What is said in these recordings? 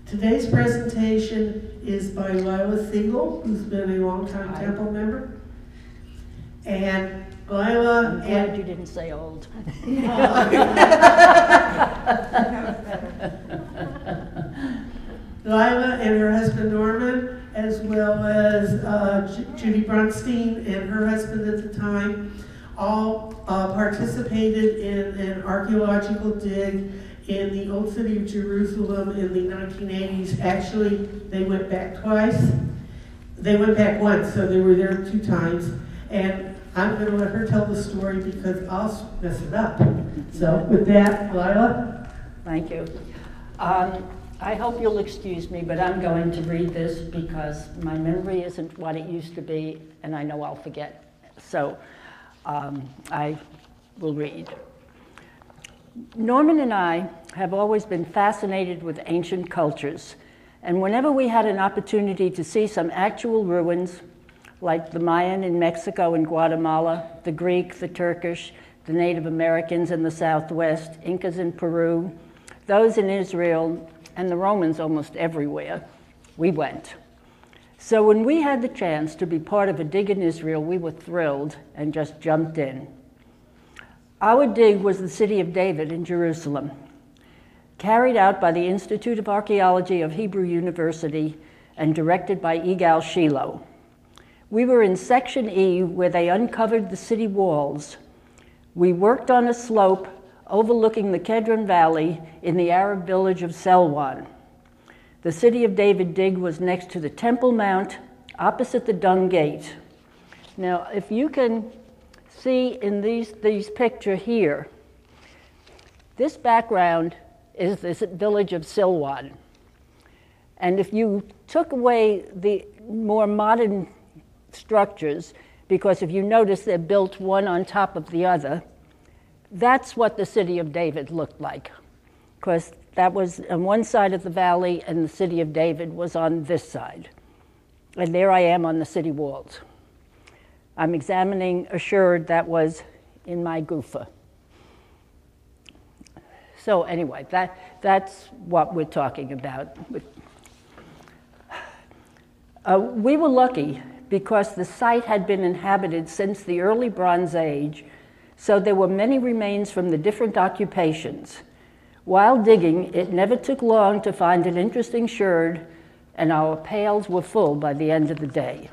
Today's presentation is by Lila Siegel, who's been a longtime Temple member. And Lila... I'm glad you didn't say old. Lila and her husband Norman, as well as Judy Brunstein and her husband at the time, all participated in an archaeological dig in the old city of Jerusalem in the 1980s. Actually, they went back twice. They went back once, so they were there 2 times. And I'm going to let her tell the story because I'll mess it up. So with that, Lila. Thank you. I hope you'll excuse me, but I'm going to read this because my memory isn't what it used to be, and I know I'll forget. So I will read. Norman and I have always been fascinated with ancient cultures, and whenever we had an opportunity to see some actual ruins, like the Mayan in Mexico and Guatemala, the Greek, the Turkish, the Native Americans in the Southwest, Incas in Peru, those in Israel, and the Romans almost everywhere, we went. So when we had the chance to be part of a dig in Israel, we were thrilled and just jumped in. Our dig was the city of David in Jerusalem, carried out by the Institute of Archaeology of Hebrew University and directed by Yigal Shiloh. We were in Section E, where they uncovered the city walls. We worked on a slope overlooking the Kedron Valley in the Arab village of Selwan. The City of David dig was next to the Temple Mount, opposite the Dung Gate. Now, if you can see in these pictures here, this background is this village of Silwan. And if you took away the more modern structures, because if you notice they're built one on top of the other, that's what the City of David looked like, because that was on one side of the valley and the City of David was on this side. And there I am on the city walls. I'm examining a sherd that was in my gufa. So anyway, that's what we're talking about. We were lucky because the site had been inhabited since the early Bronze Age, so there were many remains from the different occupations. While digging, it never took long to find an interesting sherd, and our pails were full by the end of the day.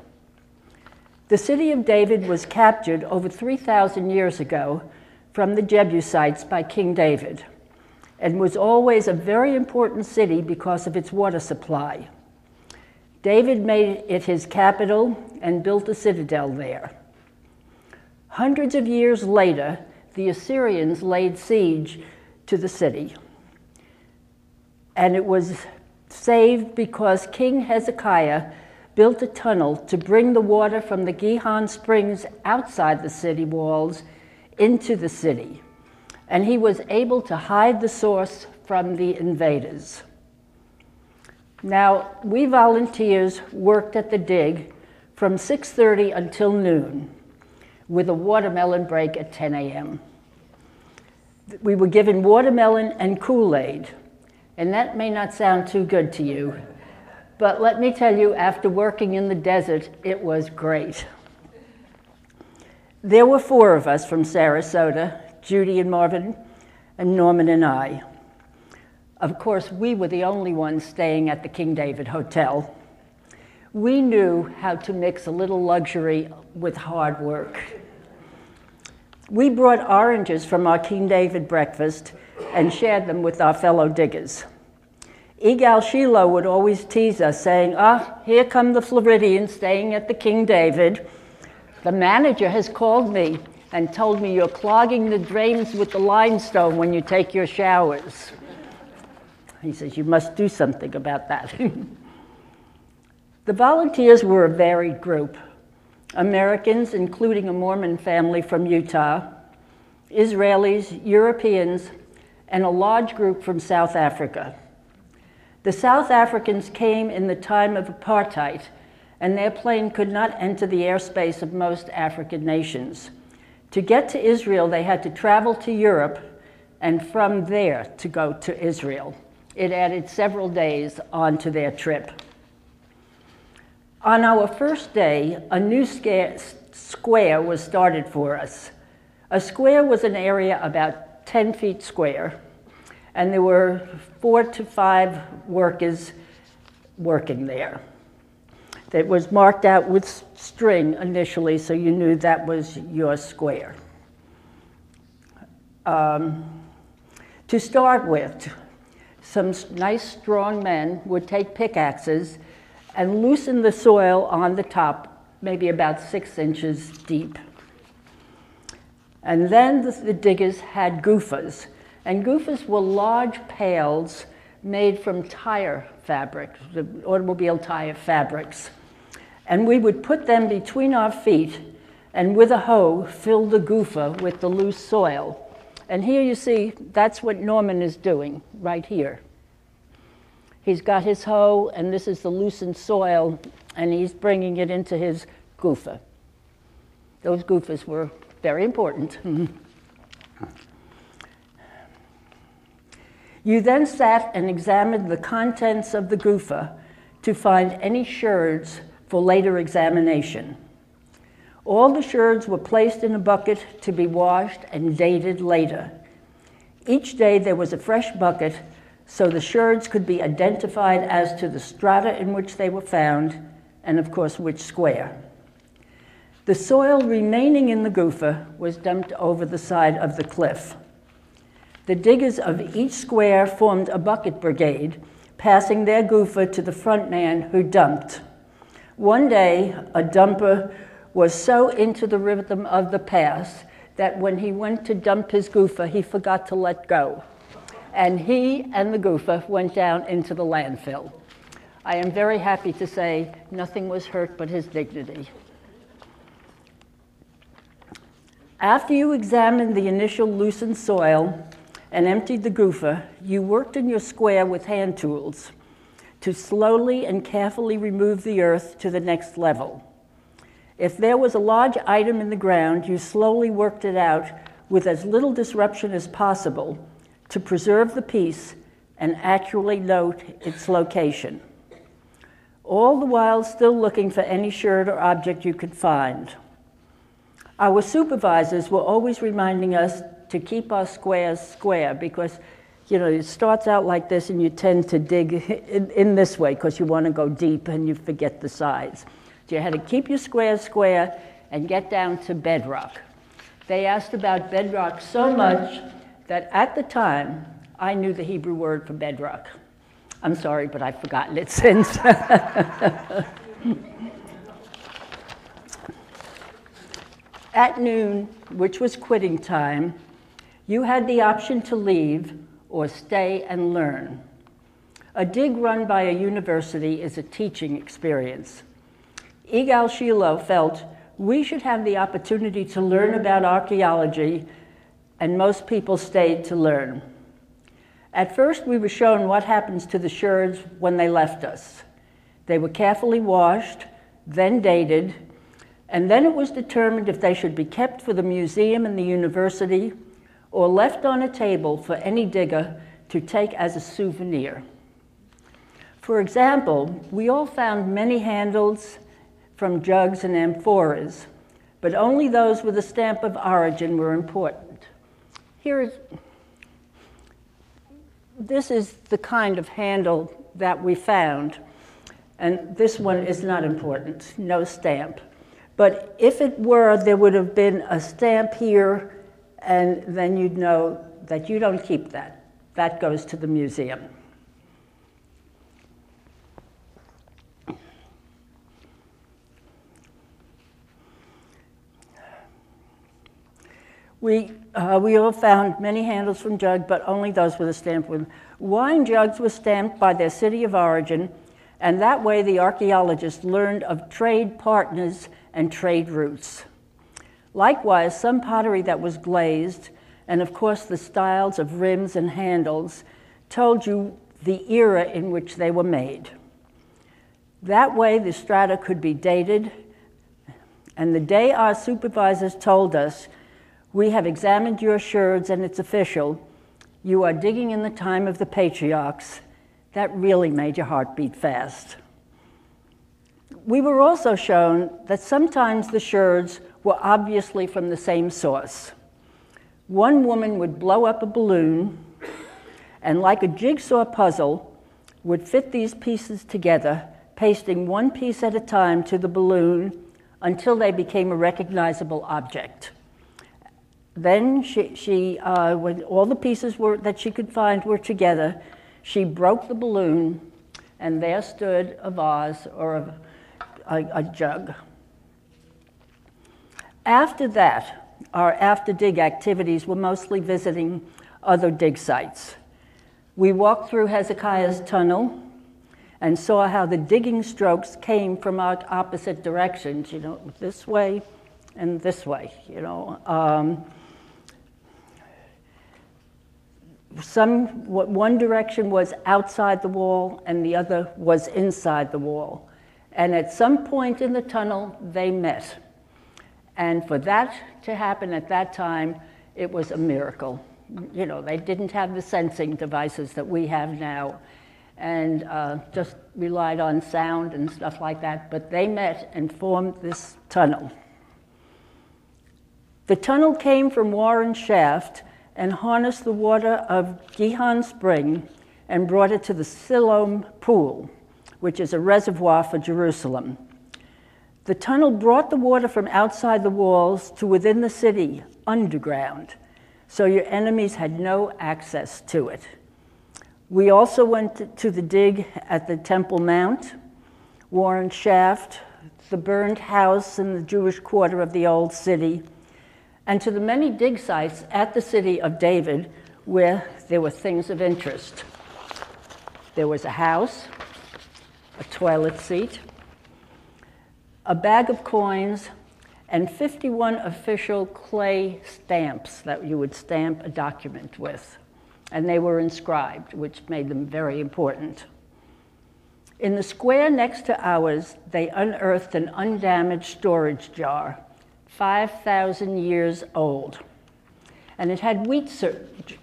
The city of David was captured over 3,000 years ago from the Jebusites by King David, and was always a very important city because of its water supply. David made it his capital and built a citadel there. Hundreds of years later, the Assyrians laid siege to the city. And it was saved because King Hezekiah built a tunnel to bring the water from the Gihon Springs outside the city walls into the city. And he was able to hide the source from the invaders. Now, we volunteers worked at the dig from 6:30 until noon, with a watermelon break at 10 a.m. We were given watermelon and Kool-Aid, and that may not sound too good to you, but let me tell you, after working in the desert, it was great. There were 4 of us from Sarasota, Judy and Marvin, and Norman and I. Of course, we were the only ones staying at the King David Hotel. We knew how to mix a little luxury with hard work. We brought oranges from our King David breakfast and shared them with our fellow diggers. Yigal Shiloh would always tease us, saying, here come the Floridians staying at the King David. The manager has called me and told me you're clogging the drains with the limestone when you take your showers. He says, you must do something about that. The volunteers were a varied group. Americans, including a Mormon family from Utah, Israelis, Europeans, and a large group from South Africa. The South Africans came in the time of apartheid, and their plane could not enter the airspace of most African nations. To get to Israel, they had to travel to Europe, and from there to go to Israel. It added several days onto their trip. On our first day, a new square was started for us. A square was an area about 10 feet square, and there were 4 to 5 workers working there. It was marked out with string initially, so you knew that was your square. To start with, some nice strong men would take pickaxes and loosen the soil on the top, maybe about 6 inches deep. And then the diggers had goofers, and goofers were large pails made from tire fabric, the automobile tire fabrics. And we would put them between our feet and with a hoe fill the goofer with the loose soil. And here you see, that's what Norman is doing right here. He's got his hoe, and this is the loosened soil, and he's bringing it into his goofer. Those goofers were very important. You then sat and examined the contents of the goofer to find any sherds for later examination. All the sherds were placed in a bucket to be washed and dated later. Each day there was a fresh bucket, so the sherds could be identified as to the strata in which they were found, and of course which square. The soil remaining in the goofer was dumped over the side of the cliff. The diggers of each square formed a bucket brigade, passing their goofer to the front man who dumped. One day, a dumper was so into the rhythm of the pass that when he went to dump his goofer, he forgot to let go. And he and the goofer went down into the landfill. I am very happy to say nothing was hurt but his dignity. After you examined the initial loosened soil and emptied the goofer, you worked in your square with hand tools to slowly and carefully remove the earth to the next level. If there was a large item in the ground, you slowly worked it out with as little disruption as possible to preserve the piece and accurately note its location. All the while still looking for any sherd or object you could find. Our supervisors were always reminding us to keep our squares square because, you know, it starts out like this and you tend to dig in this way because you want to go deep and you forget the sides. So you had to keep your squares square and get down to bedrock. They asked about bedrock so much that at the time, I knew the Hebrew word for bedrock. I'm sorry, but I've forgotten it since. At noon, which was quitting time, you had the option to leave or stay and learn. A dig run by a university is a teaching experience. Yigal Shiloh felt we should have the opportunity to learn about archaeology, and most people stayed to learn. At first, we were shown what happens to the sherds when they left us. They were carefully washed, then dated, and then it was determined if they should be kept for the museum and the university or left on a table for any digger to take as a souvenir. For example, we all found many handles from jugs and amphoras, but only those with a stamp of origin were important. This is the kind of handle that we found, and this one is not important, no stamp. But if it were, there would have been a stamp here, and then you'd know that you don't keep that. That goes to the museum. We all found many handles from jugs, but only those with a stamp. Wine jugs were stamped by their city of origin, and that way the archaeologists learned of trade partners and trade routes. Likewise, some pottery that was glazed, and of course the styles of rims and handles, told you the era in which they were made. That way the strata could be dated, and the day our supervisors told us, "We have examined your sherds and it's official," You are digging in the time of the patriarchs. That really made your heart beat fast. We were also shown that sometimes the sherds were obviously from the same source. One woman would blow up a balloon and, like a jigsaw puzzle, would fit these pieces together, pasting one piece at a time to the balloon until they became a recognizable object. Then when all the pieces that she could find were together, she broke the balloon, and there stood a vase or a jug. After that, our after-dig activities were mostly visiting other dig sites. We walked through Hezekiah's tunnel and saw how the digging strokes came from opposite directions, this way and this way, One direction was outside the wall and the other was inside the wall. And at some point in the tunnel, they met. And for that to happen at that time, it was a miracle. They didn't have the sensing devices that we have now, and just relied on sound and stuff like that, but they met and formed this tunnel. The tunnel came from Warren Shaft and harnessed the water of Gihon Spring and brought it to the Siloam Pool, which is a reservoir for Jerusalem. The tunnel brought the water from outside the walls to within the city, underground, so your enemies had no access to it. We also went to the dig at the Temple Mount, Warren Shaft, the burned house in the Jewish quarter of the Old City, and to the many dig sites at the city of David where there were things of interest. There was a house, a toilet seat, a bag of coins, and 51 official clay stamps that you would stamp a document with. And they were inscribed, which made them very important. In the square next to ours, they unearthed an undamaged storage jar, 5,000 years old. And it had wheat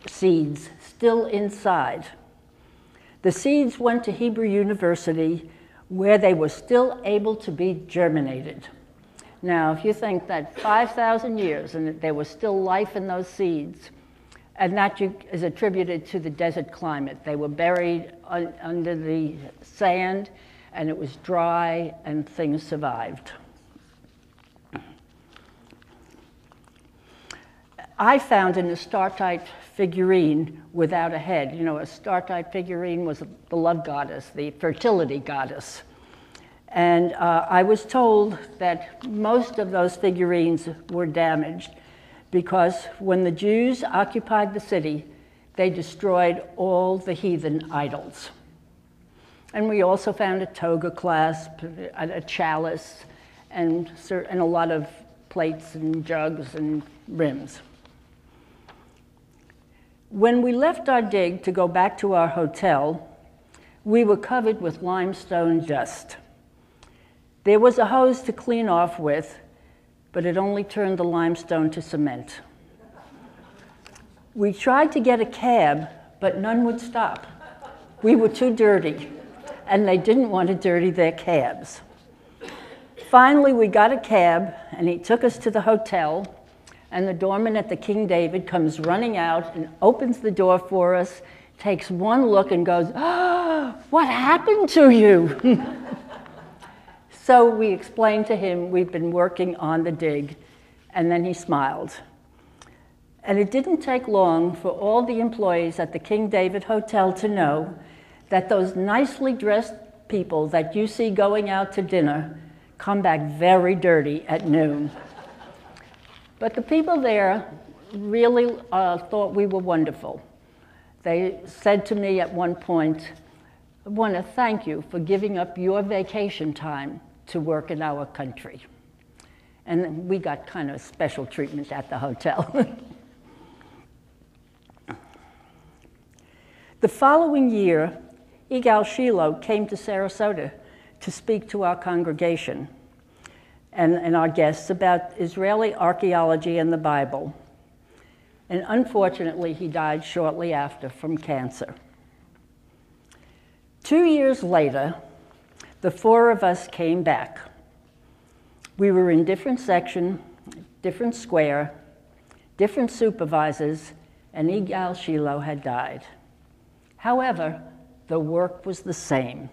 seeds still inside. The seeds went to Hebrew University, where they were still able to be germinated. Now, if you think that 5,000 years and that there was still life in those seeds, and that is attributed to the desert climate. They were buried under the sand, and it was dry, and things survived. I found an Astartite figurine without a head. A Astartite figurine was the love goddess, the fertility goddess. And I was told that most of those figurines were damaged because when the Jews occupied the city, they destroyed all the heathen idols. And we also found a toga clasp, a chalice, and a lot of plates and jugs and rims. When we left our dig to go back to our hotel, we were covered with limestone dust. There was a hose to clean off with, but it only turned the limestone to cement. We tried to get a cab, but none would stop. We were too dirty, and they didn't want to dirty their cabs. Finally, we got a cab, and he took us to the hotel, and the doorman at the King David comes running out and opens the door for us, takes one look and goes, "Oh, what happened to you?" So we explained to him we've been working on the dig, and then he smiled. And it didn't take long for all the employees at the King David Hotel to know that those nicely dressed people that you see going out to dinner come back very dirty at noon. But the people there really thought we were wonderful. They said to me at one point, "I want to thank you for giving up your vacation time to work in our country." And we got kind of special treatment at the hotel. The following year, Igal Shiloh came to Sarasota to speak to our congregation and our guests about Israeli archaeology and the Bible. and unfortunately he died shortly after from cancer. 2 years later, the four of us came back. We were in different section, different square, different supervisors, and Yigal Shiloh had died. However, the work was the same.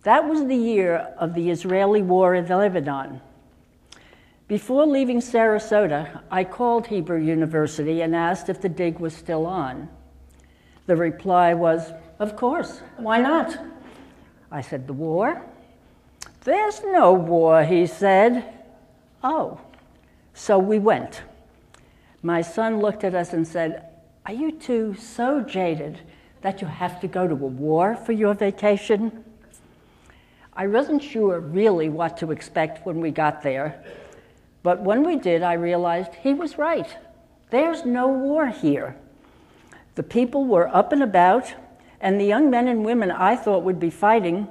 That was the year of the Israeli war in Lebanon. Before leaving Sarasota, I called Hebrew University and asked if the dig was still on. The reply was, "Of course, why not?" I said, "The war?" "There's no war," he said. "Oh." So we went. My son looked at us and said, "Are you two so jaded that you have to go to a war for your vacation?" I wasn't sure really what to expect when we got there, but when we did, I realized he was right. There's no war here. The people were up and about, and the young men and women I thought would be fighting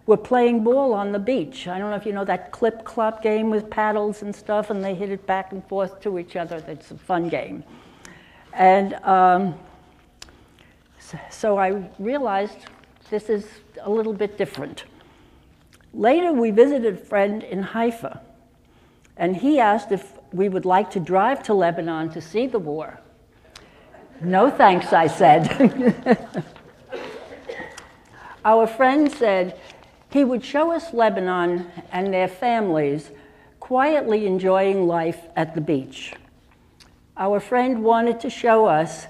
were playing ball on the beach. I don't know if you know that clip-clop game with paddles and stuff, and they hit it back and forth to each other. It's a fun game. And so I realized this is a little bit different. Later, we visited a friend in Haifa, and he asked if we would like to drive to Lebanon to see the war. "No thanks," I said. Our friend said he would show us Lebanon and their families quietly enjoying life at the beach. Our friend wanted to show us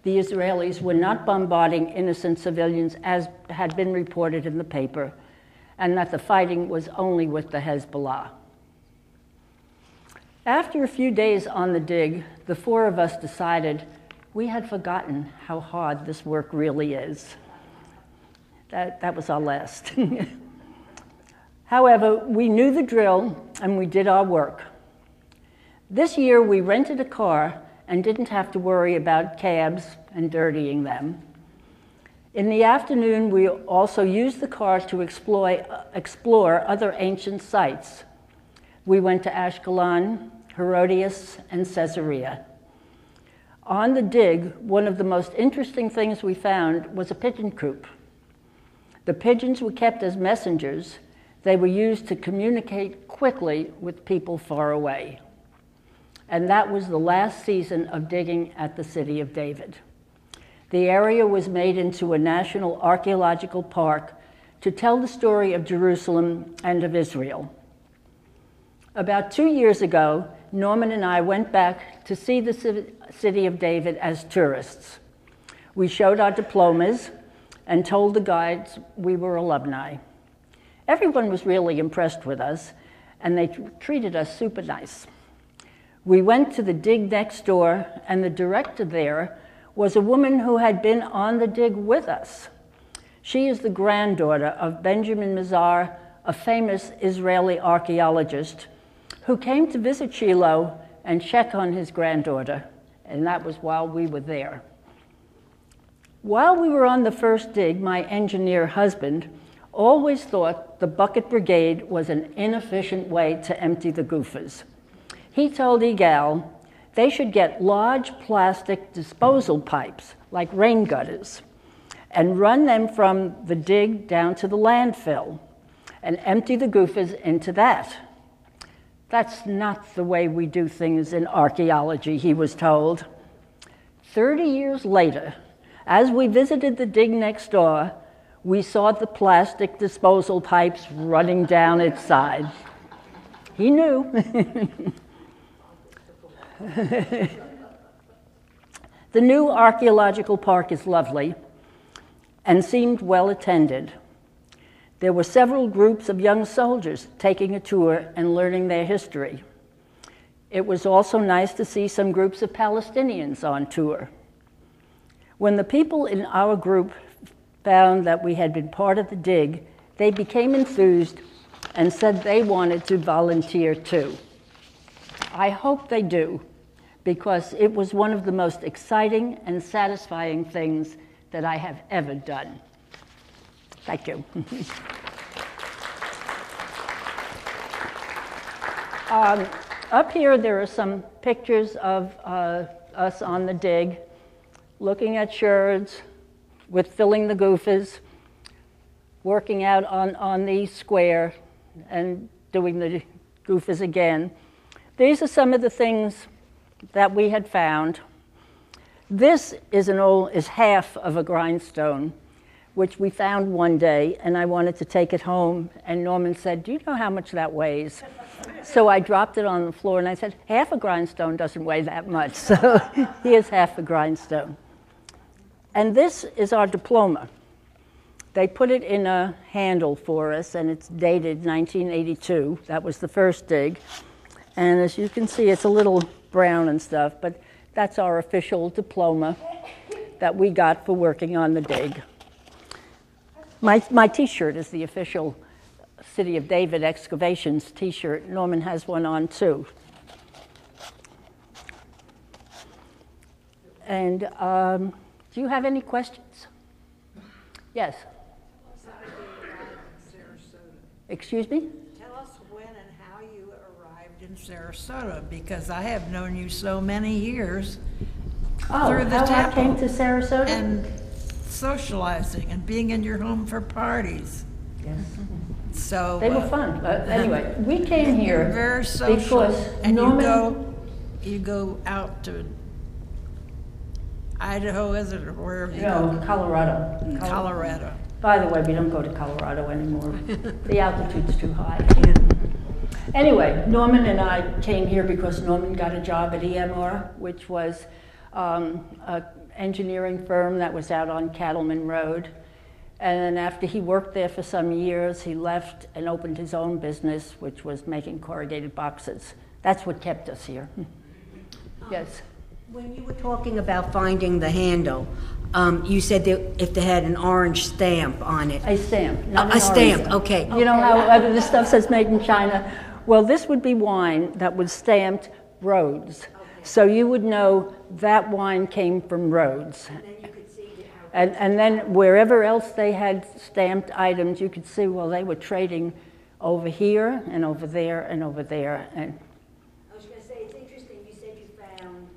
the Israelis were not bombarding innocent civilians as had been reported in the paper, and that the fighting was only with the Hezbollah. After a few days on the dig, the four of us decided we had forgotten how hard this work really is. That was our last. However, we knew the drill and we did our work. This year we rented a car and didn't have to worry about cabs and dirtying them. In the afternoon, we also used the car to explore other ancient sites. We went to Ashkelon, Herodias, and Caesarea. On the dig, one of the most interesting things we found was a pigeon coop. The pigeons were kept as messengers. They were used to communicate quickly with people far away. And that was the last season of digging at the city of David. The area was made into a national archaeological park to tell the story of Jerusalem and of Israel. About 2 years ago, Norman and I went back to see the city of David as tourists. We showed our diplomas and told the guides we were alumni. Everyone was really impressed with us, and they treated us super nice. We went to the dig next door, and the director there was a woman who had been on the dig with us. She is the granddaughter of Benjamin Mazar, a famous Israeli archaeologist, who came to visit Shiloh and check on his granddaughter, and that was while we were there. While we were on the first dig, my engineer husband always thought the bucket brigade was an inefficient way to empty the goofers. He told Yigal they should get large plastic disposal pipes, like rain gutters, and run them from the dig down to the landfill and empty the goofers into that. That's not the way we do things in archaeology, he was told. 30 years later, as we visited the dig next door, we saw the plastic disposal pipes running down its side. He knew. The new archaeological park is lovely and seemed well attended. There were several groups of young soldiers taking a tour and learning their history. It was also nice to see some groups of Palestinians on tour. When the people in our group found that we had been part of the dig, they became enthused and said they wanted to volunteer too. I hope they do, because it was one of the most exciting and satisfying things that I have ever done. Thank you. Up here, there are some pictures of us on the dig, looking at sherds, with filling the goofers, working out on the square, and doing the goofers again. These are some of the things that we had found. This is half of a grindstone, which we found one day, and I wanted to take it home, and Norman said, "Do you know how much that weighs?" So I dropped it on the floor, and I said, "Half a grindstone doesn't weigh that much." So here's half a grindstone. And this is our diploma. They put it in a handle for us, and it's dated 1982. That was the first dig. And as you can see, it's a little brown and stuff, but that's our official diploma that we got for working on the dig. My T-shirt is the official City of David Excavations T-shirt. Norman has one on too. And do you have any questions? Yes. Excuse me? Tell us when and how you arrived in Sarasota, because I have known you so many years through the how I came to Sarasota? and socializing and being in your home for parties. Yes. So They were fun. Anyway, we came here you're very social, because and Norman, you go out to Idaho, is it, or wherever you go? no, Colorado. Colorado. By the way, we don't go to Colorado anymore. The altitude's too high. Anyway, Norman and I came here because Norman got a job at EMR, which was an engineering firm that was out on Cattleman Road. And then after he worked there for some years, he left and opened his own business, which was making corrugated boxes. That's what kept us here. Yes. When you were talking about finding the handle, you said that if they had an orange stamp on it. A stamp, not an A stamp, orange okay. You know how this stuff says made in China? Well, this would be wine that was stamped Rhodes. So you would know that wine came from Rhodes. And then you could see how. And then wherever else they had stamped items, you could see, well, they were trading over here and over there and over there. And I was going to say, it's interesting, you said you found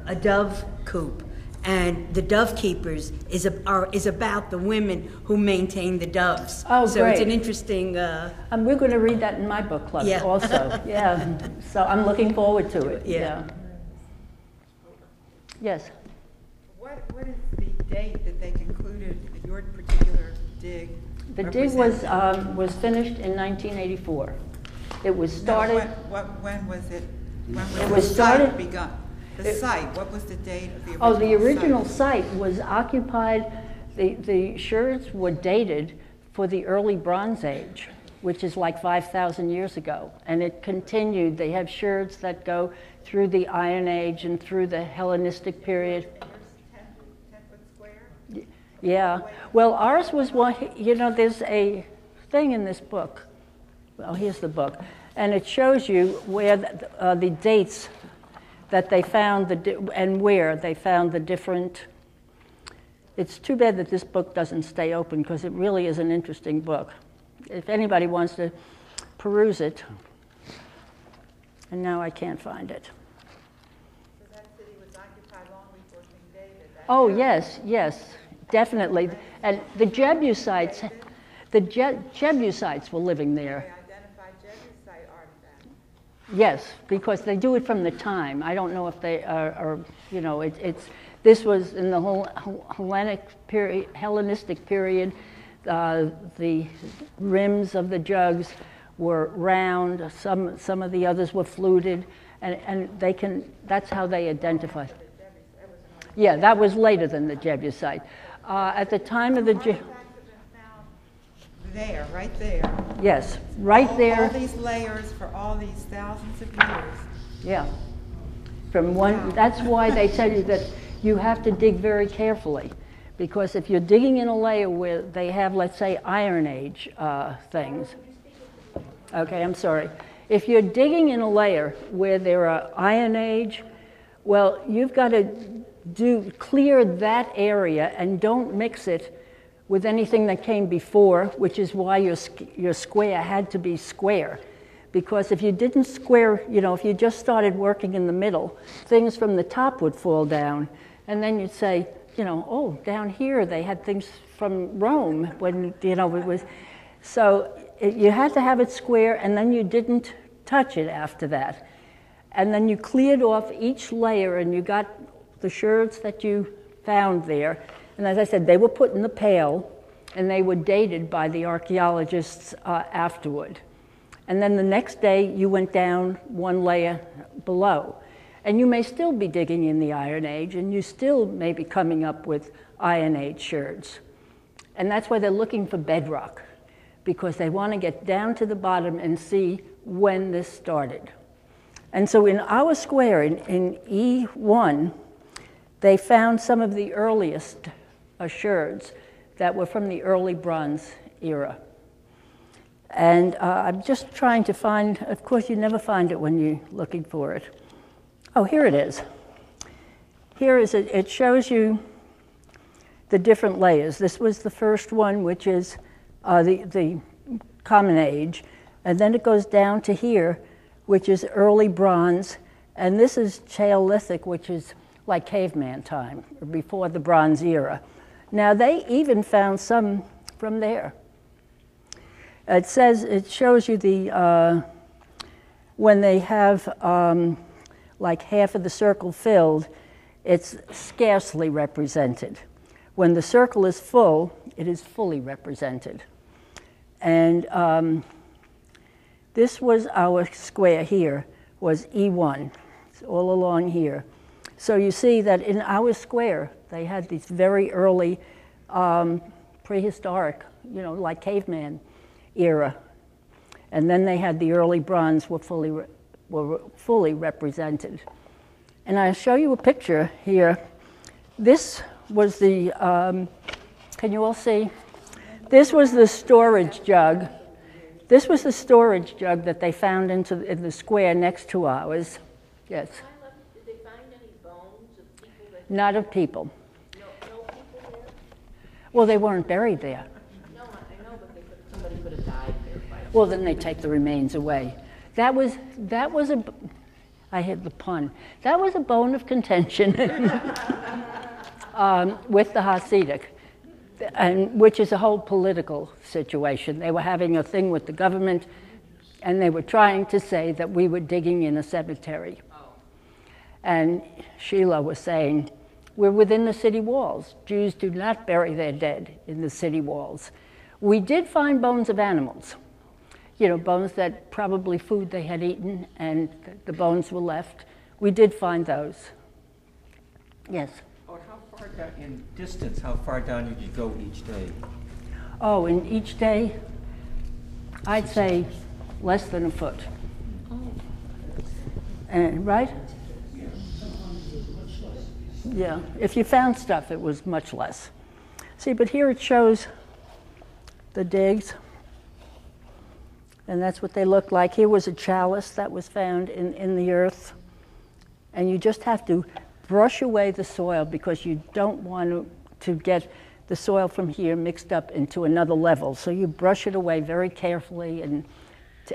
a dove coop. And the dove keepers is about the women who maintain the doves. Oh, so great. it's an interesting. and we're going to read that in my book club Yeah. also. Yeah. So I'm looking forward to it. Yeah. Yes. What is the date that they concluded your particular dig? The dig was finished in 1984. It was started. No, when was it? When was It the was site started- begun? The site. What was the date of the original? Oh, the original site? site was occupied. The sherds were dated for the early Bronze Age, which is like 5,000 years ago, and it continued. They have sherds that go through the Iron Age and through the Hellenistic period. 10-foot square? Yeah. Well, ours was one. You know, there's a thing in this book. Well, here's the book, and it shows you where the dates that they found and where they found the different. It's too bad that this book doesn't stay open because it really is an interesting book. If anybody wants to peruse it, and now I can't find it. So that city was occupied long before King David. Oh yes, definitely. And the Jebusites, Jebusites were living there. They identified Jebusite artifacts. Yes, because they do it from the time. I don't know if they are you know, this was in the whole Hellenistic period. The rims of the jugs were round. Some of the others were fluted, and that's how they identify. Yeah, that was later than the Jebusite. At the time of the Artifacts have been found there, right there. yes, right there. All these layers for all these thousands of years. Yeah. From one, that's why they tell you that you have to dig very carefully, because if you're digging in a layer where they have, let's say, Iron Age things. Okay, I'm sorry. If you're digging in a layer where there are Iron Age, well, you've got to clear that area and don't mix it with anything that came before, which is why your square had to be square, because if you didn't square, if you just started working in the middle, things from the top would fall down. And then you'd say, oh, down here they had things from Rome when, it was. So you had to have it square, and then you didn't touch it after that. And then you cleared off each layer, and you got the sherds that you found there. And as I said, they were put in the pail, and they were dated by the archaeologists afterward. And then the next day, you went down one layer below. And you may still be digging in the Iron Age, and you still may be coming up with Iron Age sherds. And that's why they're looking for bedrock, because they want to get down to the bottom and see when this started. And so in our square, in E1, they found some of the earliest sherds that were from the early Bronze era. And I'm just trying to find, of course you never find it when you're looking for it. Oh, here it is. Here is it shows you the different layers. This was the first one, which is the Common Age. And then it goes down to here, which is early Bronze. And this is Paleolithic, which is like caveman time, or before the Bronze era. Now, they even found some from there. It shows you when they have like half of the circle filled, it's scarcely represented. When the circle is full, it is fully represented. And this was our square here, was E1. It's all along here. So you see that in our square, they had these very early prehistoric, like caveman era. And then they had the early Bronze were fully represented. And I'll show you a picture here. This was the, can you all see? This was the storage jug. This was the storage jug that they found in the square next to ours. Yes. Did they find any bones of people that... Not of people. No people there? Well, they weren't buried there. No, I know, but somebody could have died there. Well, then they take the remains away. That was I hit the pun. That was a bone of contention with the Hasidic, and which is a whole political situation. They were having a thing with the government, and they were trying to say that we were digging in a cemetery. And Sheila was saying, we're within the city walls. Jews do not bury their dead in the city walls. We did find bones of animals. Bones that probably food they had eaten, and the bones were left. We did find those. Yes? Oh, how far down, in distance, how far down did you go each day? Oh, in each day, I'd say less than a foot. Right? Yeah, if you found stuff, it was much less. See, but here it shows the digs. And that's what they looked like. Here was a chalice that was found in the earth. And you just have to brush away the soil because you don't want to get the soil from here mixed up into another level. So you brush it away very carefully, and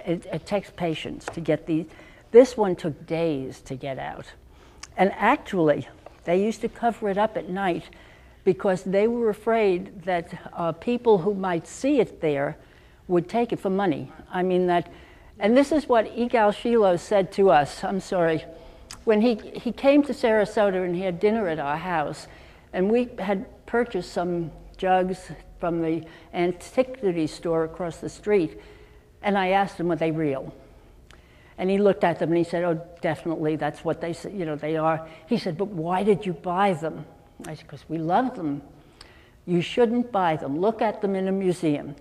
it takes patience to get these. This one took days to get out. And actually, they used to cover it up at night because they were afraid that people who might see it there would take it for money. I mean that, and this is what Yigal Shiloh said to us, I'm sorry, when he came to Sarasota and he had dinner at our house, and we had purchased some jugs from the antiquity store across the street, and I asked him, were they real? And he looked at them and he said, oh, definitely, that's what they are. He said, but why did you buy them? I said, because we love them. You shouldn't buy them. Look at them in a museum.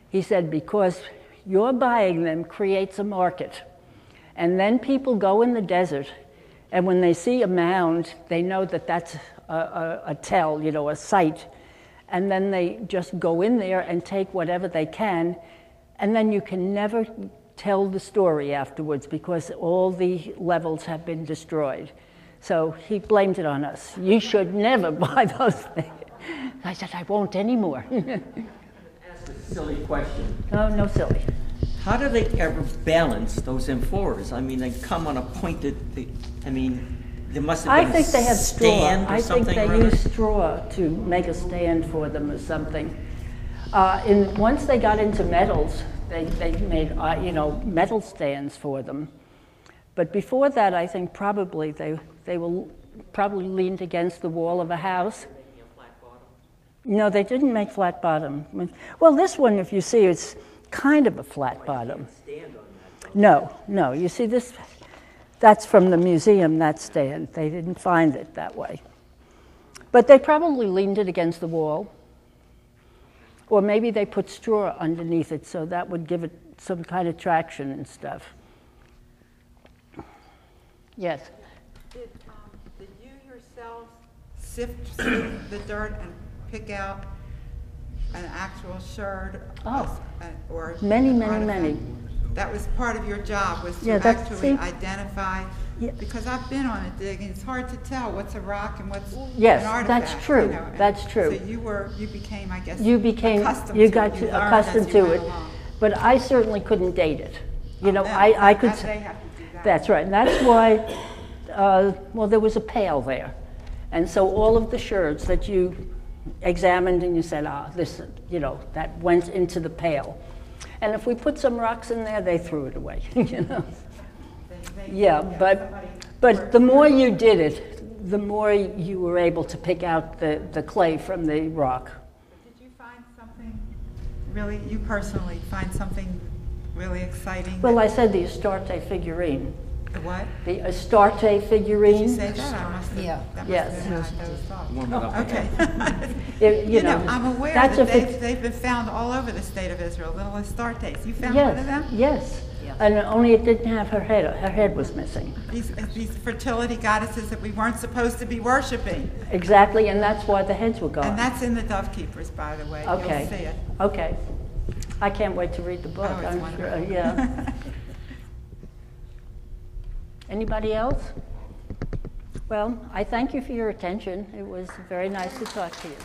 He said, because your buying them creates a market. And then people go in the desert, and when they see a mound, they know that that's a tell, a site. And then they just go in there and take whatever they can, and then you can never tell the story afterwards because all the levels have been destroyed. So he blamed it on us. You should never buy those things. I said, I won't anymore. Ask a silly question. Oh, no silly. How do they ever balance those amphores? I mean, they come on a pointed, I mean, there must have I been think a they have straw. stand or I think something they or other? use straw to make a stand for them or something. Once they got into metals, they made metal stands for them. But before that, I think probably they were probably leaned against the wall of a house. No, they didn't make flat bottom. Well, this one, if you see, it's kind of a flat bottom. No. You see this? That's from the museum, that stand. They didn't find it that way. But they probably leaned it against the wall. Or maybe they put straw underneath it, so that would give it some kind of traction and stuff. Yes? Did you yourselves sift through the dirt and pick out an actual sherd? Oh, Or many. That was part of your job, was to Yeah, that's- actually see? identify, Yeah. because I've been on a dig and it's hard to tell what's a rock and what's Yes, an artifact. that's true. and That's true. So you became, I guess, you accustomed you to got it. You learned accustomed as you to went it. along. But I certainly couldn't date it. Them. I could. They have to do that. That's right, and that's why, well, there was a pail there. And so all of the sherds that you examined and you said, this, that went into the pail. And if we put some rocks in there, they threw it away, Yeah, but the more you did it, the more you were able to pick out the clay from the rock. Did you find something really, you personally find something really exciting? Well, I said the Astarte figurine. The what? The Astarte figurine. Did you say that? I must have, Yeah. that must Yes. have been what I was thought. Warm it up. Okay. You know, I'm aware that's that a they've been found all over the state of Israel, little Astartes. You found one of them? Yes. And only it didn't have her head. Her head was missing. These fertility goddesses that we weren't supposed to be worshiping. Exactly, and that's why the heads were gone. And that's in the Dove Keepers, by the way. Okay. You'll see it. Okay. I can't wait to read the book. Oh, it's I'm wonderful. sure. Yeah. Anybody else? Well, I thank you for your attention. It was very nice to talk to you.